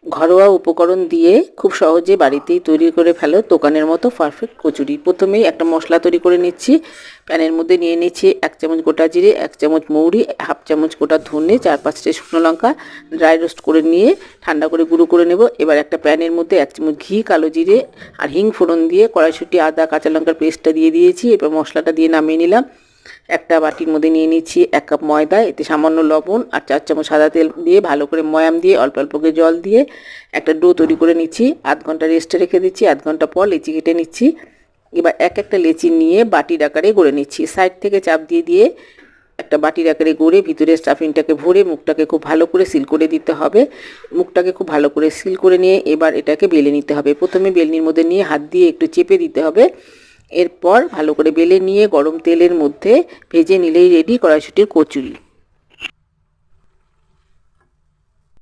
ঘরোয়া উপকরণ দিয়ে খুব সহজে বাড়িতেই তৈরি করে ফেলো দোকানের মতো পারফেক্ট কচুরি। প্রথমেই একটা মশলা তৈরি করে নিচ্ছি। প্যানের মধ্যে নিয়ে নিচ্ছি 1 চামচ গোটা জিরে, 1 চামচ মৌরি, 1/2 চামচ গোটা ধনে, 4-5টা শুকনো লঙ্কা ড্রাই রোস্ট করে নিয়ে ঠান্ডা করে গুঁড়ো করে নেব। এবার একটা প্যানের মধ্যে 1 চামচ ঘি, কালো জিরে আর হিং ফোড়ন দিয়ে কড়াইশুঁটি, আদা, কাঁচা লঙ্কার পেস্টটা দিয়ে দিয়েছি। এবার মশলাটা দিয়ে নামিয়ে নিলাম। একটা বাটির মধ্যে নিয়ে নিচ্ছি 1 কাপ ময়দা, এতে সামান্য লবণ আর 4 চামচ সাদা তেল দিয়ে ভালো করে ময়াম দিয়ে অল্প অল্প করে জল দিয়ে একটা ডো তৈরি করে নিচ্ছি। আধ ঘন্টা রেস্টে রেখে দিচ্ছি। আধ ঘন্টা পর লেচি কেটে নিচ্ছি। এবার একটা লেচি নিয়ে বাটির আকারে গড়ে নিচ্ছি। সাইড থেকে চাপ দিয়ে দিয়ে একটা বাটির আকারে গড়ে ভিতরে স্টাফিংটাকে ভরে মুখটাকে খুব ভালো করে সিল করে দিতে হবে। মুখটাকে খুব ভালো করে সিল করে নিয়ে এবার এটাকে বেলে নিতে হবে। প্রথমে বেলনির মধ্যে নিয়ে হাত দিয়ে একটু চেপে দিতে হবে। এরপর ভালো করে বেলে নিয়ে গরম তেলের মধ্যে ভেজে নিলেই রেডি কড়াইশুঁটির কচুরি।